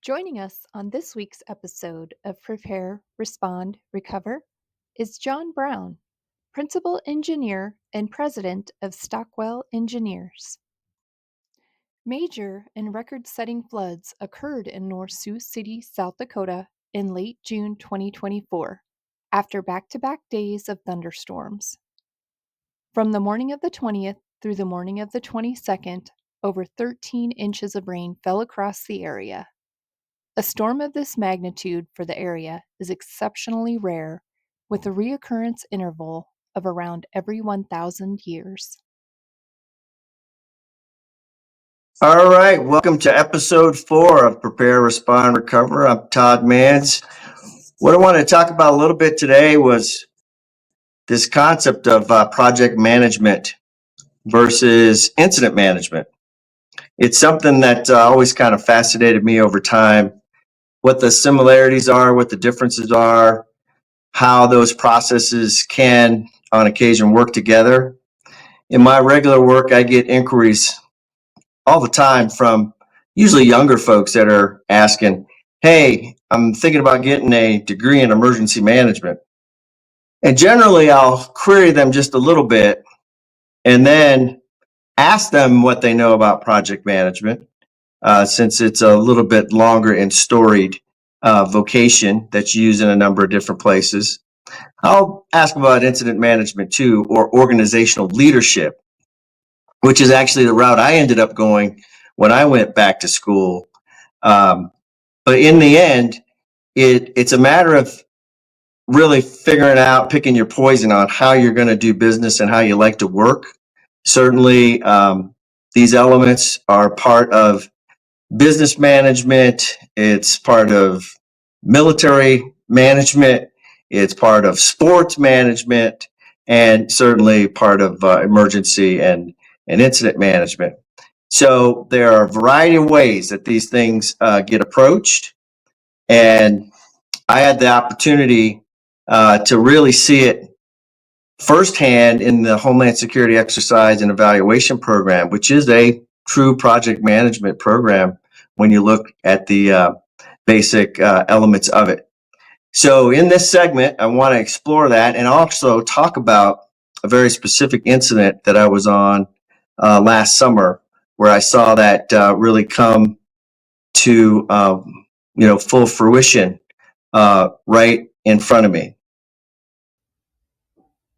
Joining us on this week's episode of Prepare, Respond, Recover is Jon Brown, Principal Engineer and President of Stockwell Engineers. Major and record-setting floods occurred in North Sioux City, South Dakota in late June 2024, after back-to-back days of thunderstorms. From the morning of the 20th through the morning of the 22nd, over 13 inches of rain fell across the area. A storm of this magnitude for the area is exceptionally rare, with a reoccurrence interval of around every 1,000 years. All right, welcome to episode 4 of Prepare, Respond, Recover. I'm Todd Mans. What I want to talk about a little bit today was this concept of project management versus incident management. It's something that always kind of fascinated me over time, what the similarities are, what the differences are, how those processes can, on occasion, work together. In my regular work, I get inquiries all the time from usually younger folks that are asking, hey, I'm thinking about getting a degree in emergency management. And generally, I'll query them just a little bit and then ask them what they know about project management, since it's a little bit longer and storied vocation that's used in a number of different places. I'll ask about incident management too, or organizational leadership, which is actually the route I ended up going when I went back to school. But in the end, it's a matter of really figuring out, picking your poison on how you're going to do business and how you like to work. Certainly, these elements are part of business management. It's part of military management. It's part of sports management, and certainly part of emergency and incident management. So there are a variety of ways that these things get approached. And I had the opportunity to really see it firsthand in the Homeland Security Exercise and Evaluation Program, which is a true project management program when you look at the basic elements of it. So in this segment, I want to explore that and also talk about a very specific incident that I was on last summer, where I saw that really come to full fruition right in front of me.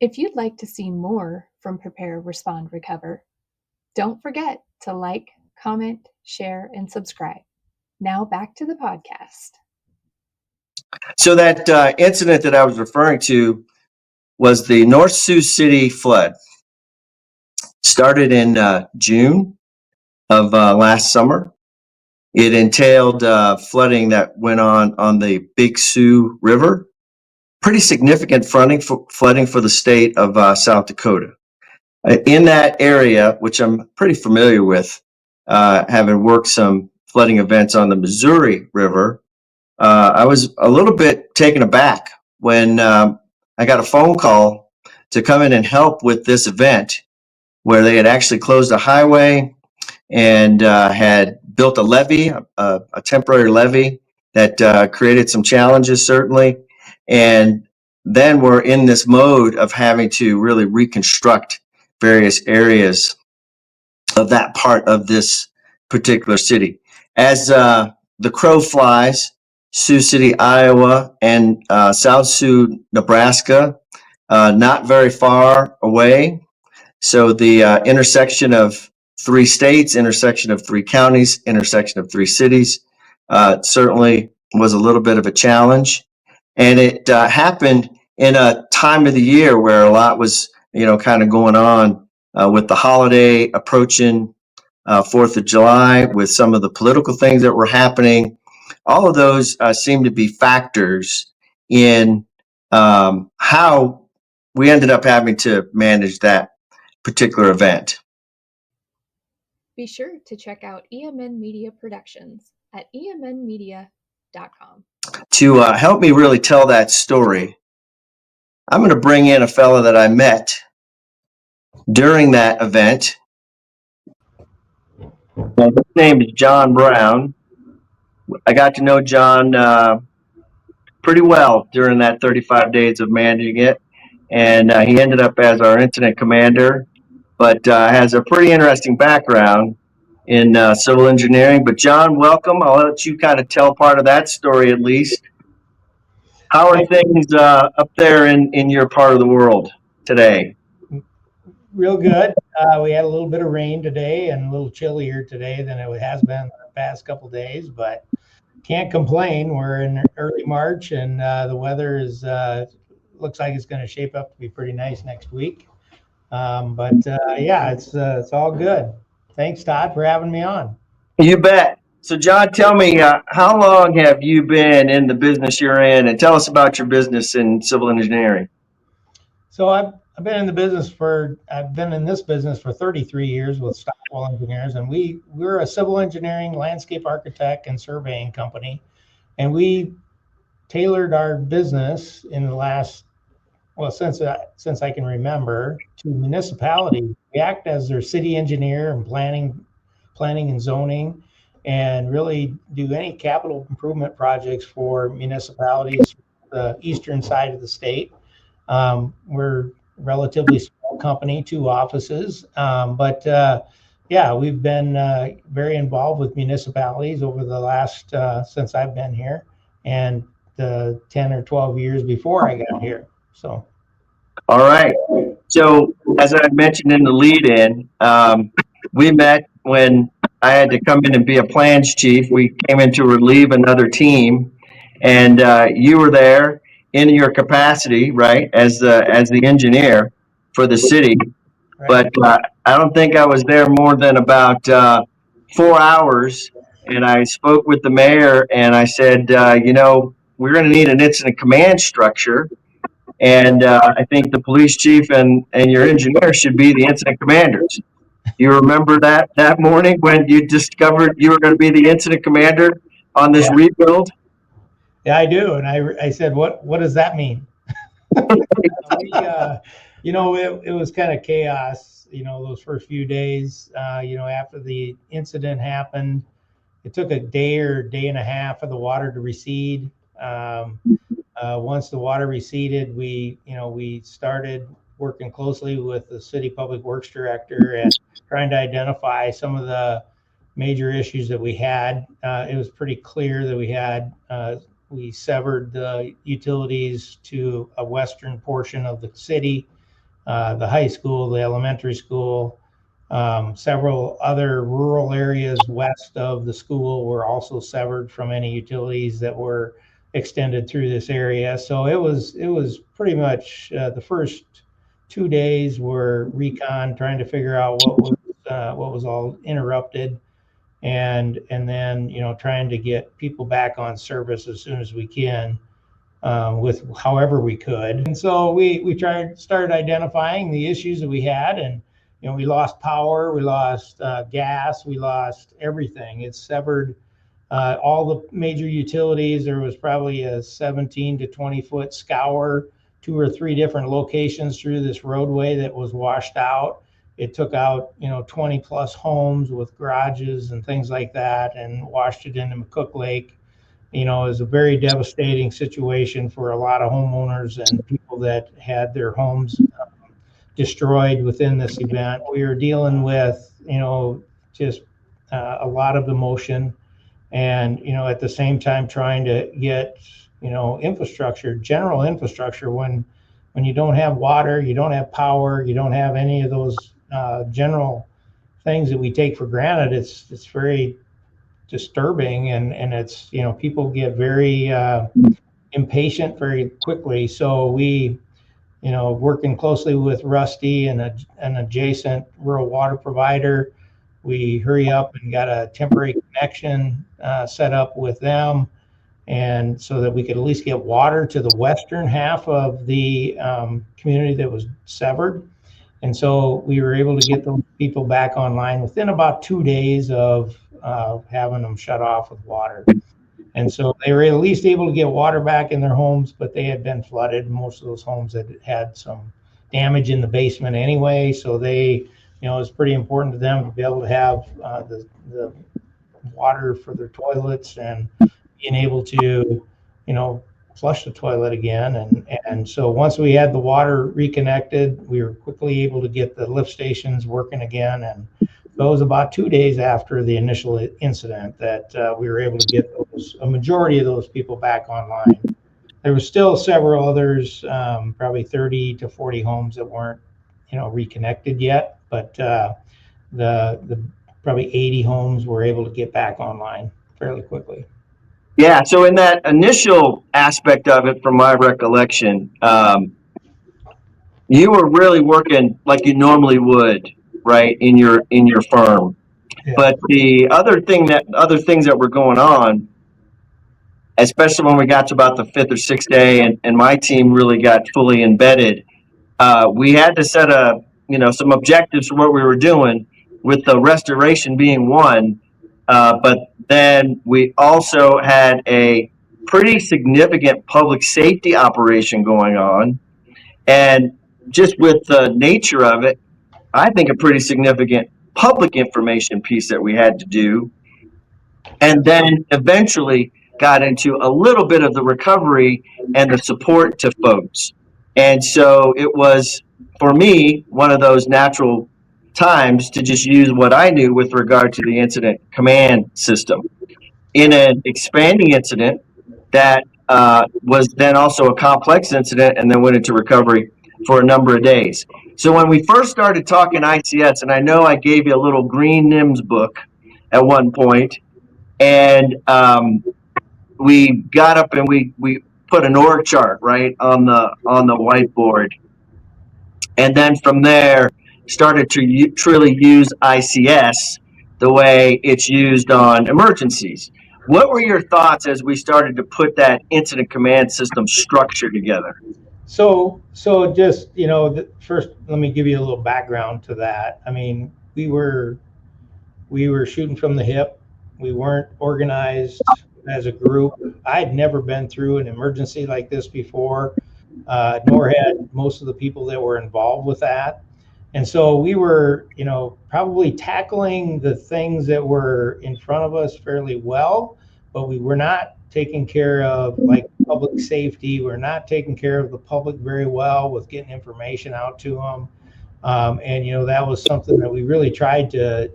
If you'd like to see more from Prepare, Respond, Recover, don't forget to like, comment, share, and subscribe. Now back to the podcast. So that incident that I was referring to was the North Sioux City flood. Started in June of last summer. It entailed flooding that went on the Big Sioux River. Pretty significant flooding for the state of South Dakota. In that area, which I'm pretty familiar with, having worked some flooding events on the Missouri River, I was a little bit taken aback when I got a phone call to come in and help with this event, where they had actually closed a highway and had built a levee, a temporary levee that created some challenges, certainly. And then we're in this mode of having to really reconstruct various areas of that part of this particular city. As the crow flies, Sioux City, Iowa, and South Sioux, Nebraska, not very far away. So the intersection of 3 states, intersection of 3 counties, intersection of 3 cities, certainly was a little bit of a challenge. And it happened in a time of the year where a lot was, kind of going on with the holiday approaching, 4th of July, with some of the political things that were happening. All of those seem to be factors in how we ended up having to manage that particular event. Be sure to check out EMN Media Productions at emnmedia.com. To help me really tell that story, I'm going to bring in a fellow that I met during that event. His name is Jon Brown. I got to know Jon pretty well during that 35 days of managing it. And he ended up as our incident commander, but has a pretty interesting background in civil engineering. But Jon, welcome. I'll let you kind of tell part of that story at least. How are Thank you. things up there in your part of the world today? Real good. We had a little bit of rain today and a little chillier today than it has been the past couple days, but can't complain. We're in early March and the weather is looks like it's going to shape up to be pretty nice next week. Yeah, it's all good. Thanks, Todd, for having me on. You bet. So, Jon, tell me, how long have you been in the business you're in, and tell us about your business in civil engineering. So I've been in the business for I've been in this business for 33 years with Stockwell Engineers, and we're a civil engineering, landscape architect, and surveying company, and we tailored our business in the last since I can remember to municipalities. We act as their city engineer and planning and zoning, and really do any capital improvement projects for municipalities, the eastern side of the state. We're a relatively small company, 2 offices, yeah, we've been very involved with municipalities over the last since I've been here, and the 10 or 12 years before I got here. So, All right. So, as I mentioned in the lead in, we met when I had to come in and be a plans chief. We came in to relieve another team, and you were there in your capacity, right, as the engineer for the city. right. But I don't think I was there more than about 4 hours. And I spoke with the mayor and I said, we're going to need an incident command structure. And I think the police chief and your engineer should be the incident commanders. You remember that morning when you discovered you were going to be the incident commander on this Yeah, rebuild? yeah, I do. And I said, what does that mean? It was kind of chaos, those first few days, after the incident happened. It took a day or day and a half for the water to recede. Once the water receded, we started working closely with the city public works director and trying to identify some of the major issues that we had. It was pretty clear that we severed the utilities to a western portion of the city, the high school, the elementary school. Several other rural areas west of the school were also severed from any utilities that were extended through this area. So it was pretty much the first 2 days were recon, trying to figure out what was all interrupted, and then trying to get people back on service as soon as we can, with however we could. And so we started identifying the issues that we had, and we lost power, we lost gas, we lost everything. It severed all the major utilities. There was probably a 17 to 20 foot scour, 2 or 3 different locations through this roadway that was washed out. It took out 20 plus homes with garages and things like that, and washed it into McCook Lake. It was a very devastating situation for a lot of homeowners and people that had their homes destroyed within this event. We were dealing with, just a lot of emotion, and, at the same time trying to get, general infrastructure. When you don't have water, you don't have power, you don't have any of those general things that we take for granted. It's very disturbing, and it's people get very impatient very quickly. So we working closely with Rusty and an adjacent rural water provider, we hurry up and got a temporary connection set up with them, and so that we could at least get water to the western half of the community that was severed. And so we were able to get those people back online within about 2 days of having them shut off with water. And so they were at least able to get water back in their homes, but they had been flooded. Most of those homes had some damage in the basement anyway. So it was pretty important to them to be able to have the water for their toilets and being able to, flush the toilet again. And so once we had the water reconnected, we were quickly able to get the lift stations working again. And so it was about 2 days after the initial incident that we were able to get a majority of those people back online. There was still several others, probably 30 to 40 homes that weren't, reconnected yet, but the probably 80 homes were able to get back online fairly quickly. Yeah. So in that initial aspect of it, from my recollection, you were really working like you normally would, right, in your firm. Yeah. But the other things that were going on, especially when we got to about the fifth or sixth day, and my team really got fully embedded, we had to set some objectives for what we were doing, with the restoration being one. But then we also had a pretty significant public safety operation going on, and just with the nature of it, I think a pretty significant public information piece that we had to do, and then eventually got into a little bit of the recovery and the support to folks. And so it was, for me, one of those natural times to just use what I knew with regard to the incident command system in an expanding incident that was then also a complex incident, and then went into recovery for a number of days. So when we first started talking ICS, and I know I gave you a little green NIMS book at one point, and we got up and we put an org chart right on the whiteboard, and then from there started to truly use ICS the way it's used on emergencies. What were your thoughts as we started to put that incident command system structure together? So just, first, let me give you a little background to that. I mean, we were shooting from the hip. We weren't organized as a group. I'd never been through an emergency like this before, nor had most of the people that were involved with that. And so we were, probably tackling the things that were in front of us fairly well, but we were not taking care of like public safety. We're not taking care of the public very well with getting information out to them. And that was something that we really tried to,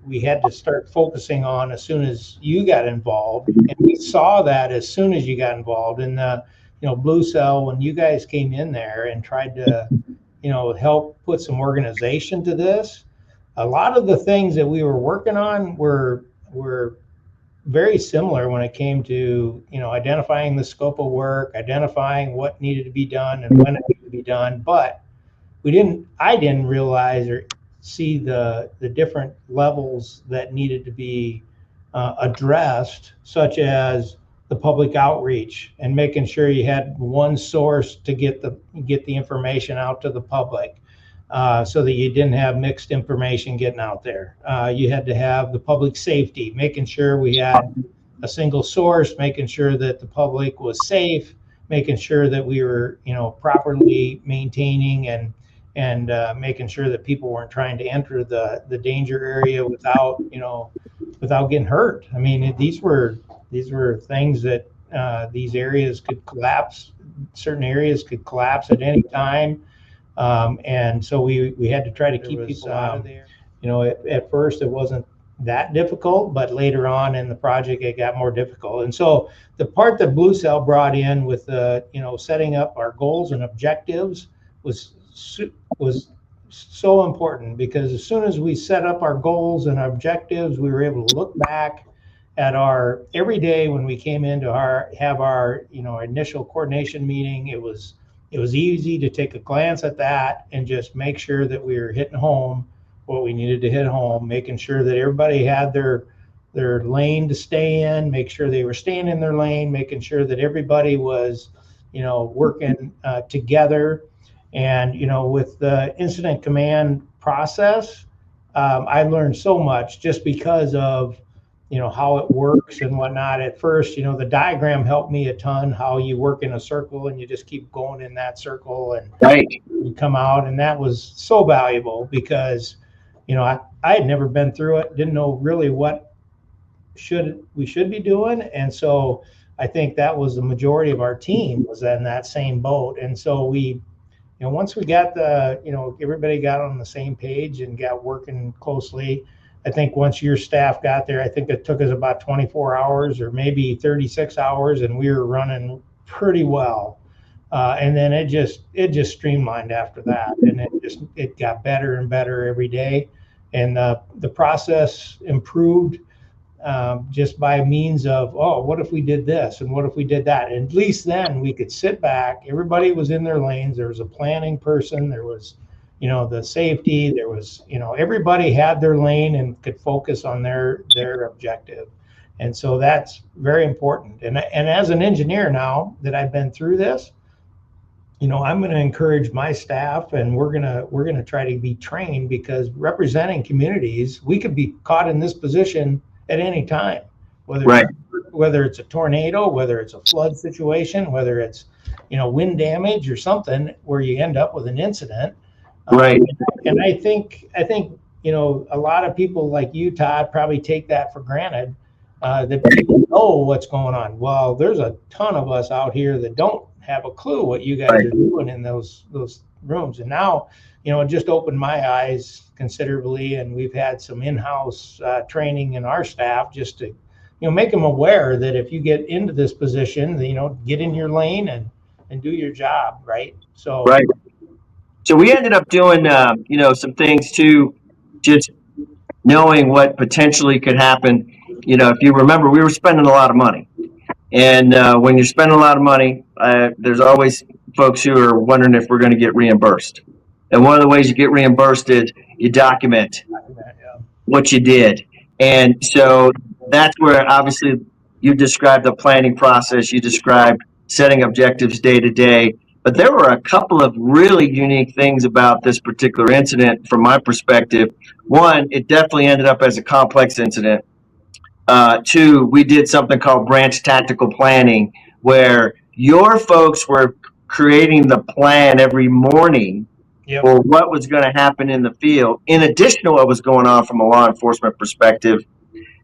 we had to start focusing on as soon as you got involved. And we saw that as soon as you got involved in the, Blue Cell, when you guys came in there and tried to, help put some organization to this. A lot of the things that we were working on were very similar when it came to, identifying the scope of work, identifying what needed to be done and when it needed to be done. But I didn't realize or see the different levels that needed to be addressed, such as the public outreach and making sure you had one source to get the information out to the public, so that you didn't have mixed information getting out there. You had to have the public safety, making sure we had a single source, making sure that the public was safe, making sure that we were, properly maintaining and making sure that people weren't trying to enter the danger area without getting hurt. I mean, these were things that these areas could collapse. Certain areas could collapse at any time, and so we had to try to keep people out of there. At first it wasn't that difficult, but later on in the project it got more difficult. And so the part that Blue Cell brought in with the setting up our goals and objectives was so important, because as soon as we set up our goals and objectives, we were able to look back at our every day when we came in to have our initial coordination meeting. It was easy to take a glance at that and just make sure that we were hitting home what we needed to hit home, making sure that everybody had their lane to stay in, make sure they were staying in their lane, making sure that everybody was working together. And with the incident command process, I learned so much just because of how it works and whatnot. At first, the diagram helped me a ton, how you work in a circle and you just keep going in that circle and Right. you come out. And that was so valuable because I had never been through it, didn't know really what we should be doing. And so I think that was the majority of our team was in that same boat. And so once we got everybody got on the same page and got working closely, I think once your staff got there, I think it took us about 24 hours or maybe 36 hours, and we were running pretty well. And then it just streamlined after that, and it got better and better every day, and the process improved just by means of, oh, what if we did this and what if we did that? And at least then we could sit back. Everybody was in their lanes. There was a planning person. There was, the safety. There was, everybody had their lane and could focus on their objective. And so that's very important. And as an engineer now that I've been through this, I'm going to encourage my staff, and we're going to try to be trained, because representing communities, we could be caught in this position at any time, whether it's a tornado, whether it's a flood situation, whether it's wind damage or something where you end up with an incident. Right. And I think a lot of people like you, Todd, probably take that for granted, that people know what's going on. Well, there's a ton of us out here that don't have a clue what you guys are doing in those rooms. And now, it just opened my eyes considerably, and we've had some in-house training in our staff just to, make them aware that if you get into this position, get in your lane and do your job, right? So we ended up doing, some things too, just knowing what potentially could happen. If you remember, we were spending a lot of money. And when you're spending a lot of money, there's always folks who are wondering if we're going to get reimbursed. And one of the ways you get reimbursed is you document what you did. And so that's where obviously you described the planning process, you described setting objectives day to day. But there were a couple of really unique things about this particular incident from my perspective. One, it definitely ended up as a complex incident. Two, we did something called branch tactical planning, where your folks were creating the plan every morning for what was going to happen in the field, in addition to what was going on from a law enforcement perspective,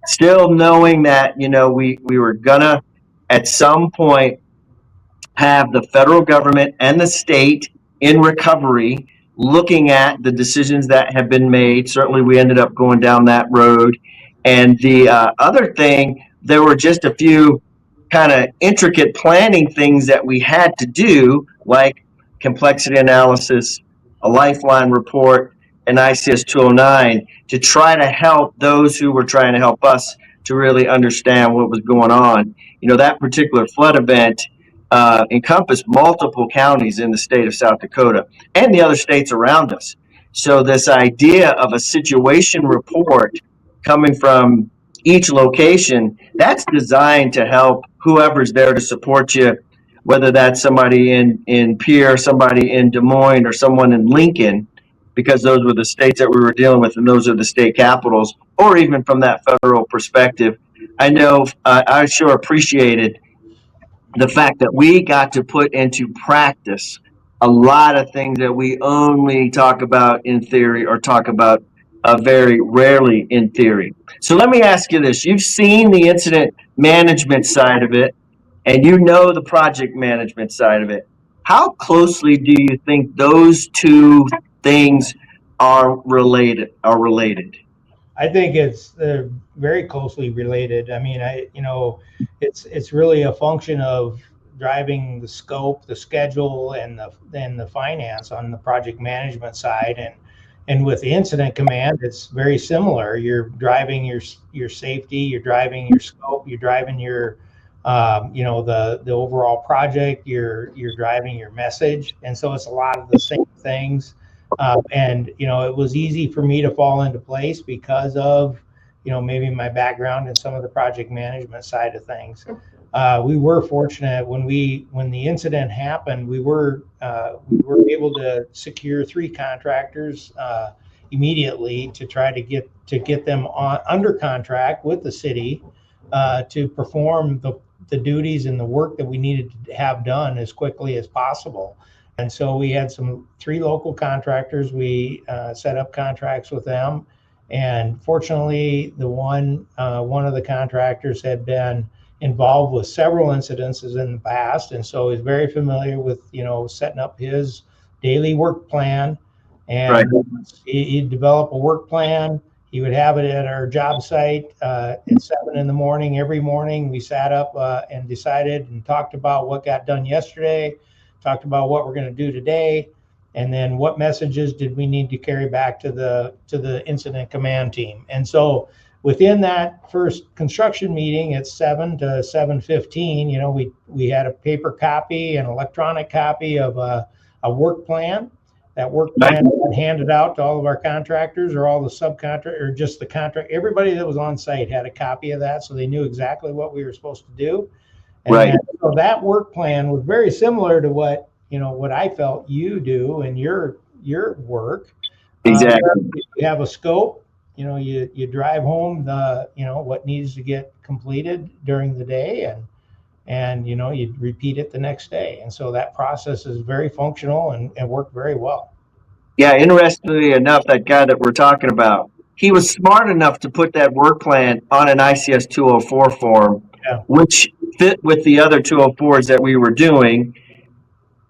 still knowing that, we were going to, at some point, have the federal government and the state in recovery looking at the decisions that have been made. Certainly, we ended up going down that road. And the other thing, there were just a few kind of intricate planning things that we had to do, like complexity analysis, a lifeline report, and ICS 209, to try to help those who were trying to help us to really understand what was going on. That particular flood event encompassed multiple counties in the state of South Dakota and the other states around us. So this idea of a situation report coming from each location, that's designed to help whoever's there to support you, whether that's somebody in Pierre, somebody in Des Moines, or someone in Lincoln, because those were the states that we were dealing with, and those are the state capitals, or even from that federal perspective. I know I sure appreciated the fact that we got to put into practice a lot of things that we only talk about in theory, or talk about very rarely in theory. So let me ask you this. You've seen the incident management side of it, and the project management side of it. How closely do you think those two things are related? I think it's very closely related. I mean, it's really a function of driving the scope, the schedule, and the finance on the project management side. And with the incident command, it's very similar. You're driving your safety, you're driving your scope, you're driving your the overall project, you're driving your message, and so it's a lot of the same things. And it was easy for me to fall into place because of maybe my background in some of the project management side of things. We were fortunate when the incident happened. We were able to secure 3 contractors immediately to try to get them under contract with the city to perform the duties and the work that we needed to have done as quickly as possible. And so we had 3 local contractors. We set up contracts with them, And fortunately, one of the contractors had been involved with several incidences in the past, and so he's very familiar with setting up his daily work plan. Right. And he'd develop a work plan. He would have it at our job site at 7 in the morning every morning. We sat up and decided and talked about what got done yesterday, talked about what we're going to do today, and then what messages did we need to carry back to the incident command team. And so within that first construction meeting at 7 to 7:15, we had a paper copy, an electronic copy of a work plan. That work plan got handed out to all of our contractors, or all the subcontractors, or just the contract. Everybody that was on site had a copy of that, so they knew exactly what we were supposed to do. And Right. so that work plan was very similar to what I felt you do in your work. Exactly. You have a scope. You drive home what needs to get completed during the day, and you repeat it the next day. And so that process is very functional and worked very well. Yeah, interestingly enough, that guy that we're talking about, he was smart enough to put that work plan on an ICS 204 form, Yeah. which fit with the other 204s that we were doing,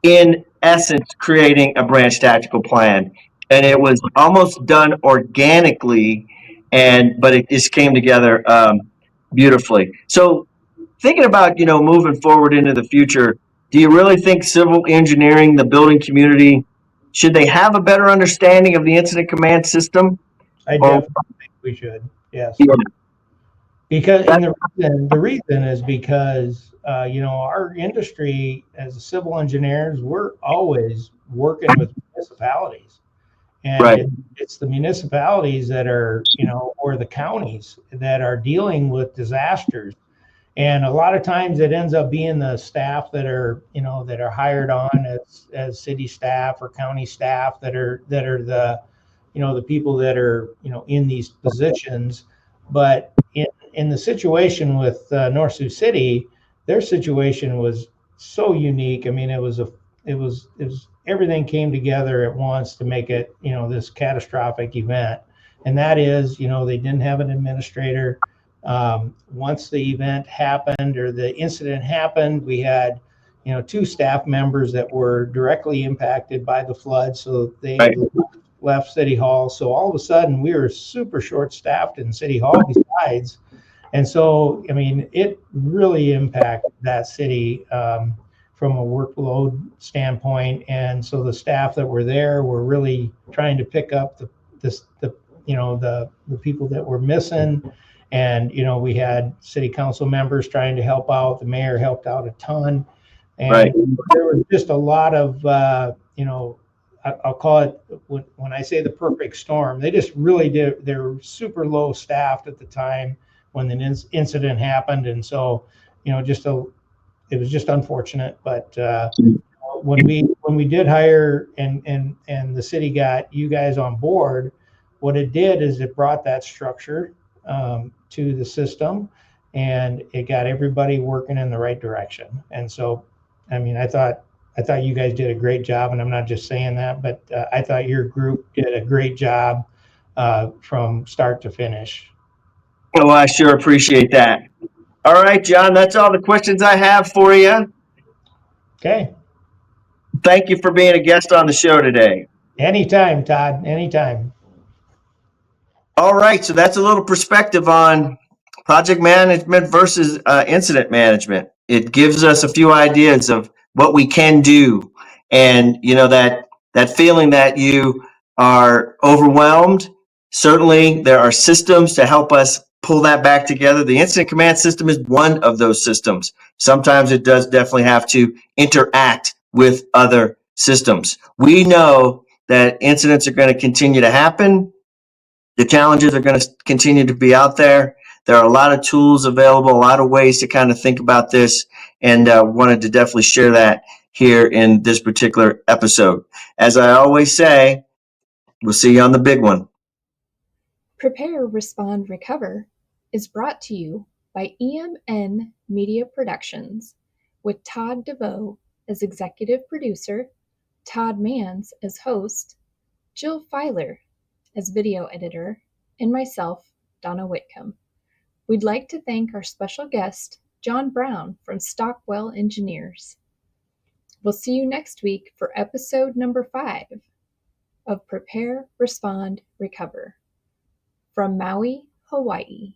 in essence, creating a branch tactical plan. And it was almost done organically, but it just came together beautifully. So, thinking about moving forward into the future, do you really think civil engineering, the building community, should they have a better understanding of the incident command system? I Or definitely think we should. Yes. yeah, Because and the reason is because our industry as civil engineers, we're always working with municipalities, and right, it's the municipalities that are or the counties that are dealing with disasters. And a lot of times it ends up being the staff that are hired on as city staff or county staff that are the people that are in these positions. But in the situation with North Sioux City, their situation was so unique. I mean, it was everything came together at once to make it this catastrophic event. And that is, they didn't have an administrator. Once the event happened, or the incident happened, we had two staff members that were directly impacted by the flood, so they right, left City Hall. So all of a sudden, we were super short staffed in City Hall besides. And so, I mean, it really impacted that city from a workload standpoint. And so the staff that were there were really trying to pick up the people that were missing. And we had city council members trying to help out. The mayor helped out a ton, right, and there was just a lot of I'll call it, when I say the perfect storm, they just really did. They were super low staffed at the time when the incident happened, and so it was just unfortunate. But when we did hire and the city got you guys on board, what it did is it brought that structure to the system, and it got everybody working in the right direction. And so, I mean, I thought you guys did a great job, and I'm not just saying that, but I thought your group did a great job from start to finish. well, I sure appreciate that. All right, John, that's all the questions I have for you. Okay. Thank you for being a guest on the show today. Anytime, Todd. Anytime. All right, so that's a little perspective on project management versus incident management. It gives us a few ideas of what we can do, and that feeling that you are overwhelmed. Certainly, there are systems to help us pull that back together. The incident command system is one of those systems. Sometimes it does definitely have to interact with other systems. We know that incidents are going to continue to happen. The challenges are going to continue to be out there. There are a lot of tools available, a lot of ways to kind of think about this, and wanted to definitely share that here in this particular episode. As I always say, we'll see you on the big one. Prepare, Respond, Recover is brought to you by EMN Media Productions, with Todd DeVoe as executive producer, Todd Mans as host, Jill Filer as video editor, and myself, Donna Whitcomb. We'd like to thank our special guest, Jon Brown from Stockwell Engineers. We'll see you next week for episode number 5 of Prepare, Respond, Recover from Maui, Hawaii.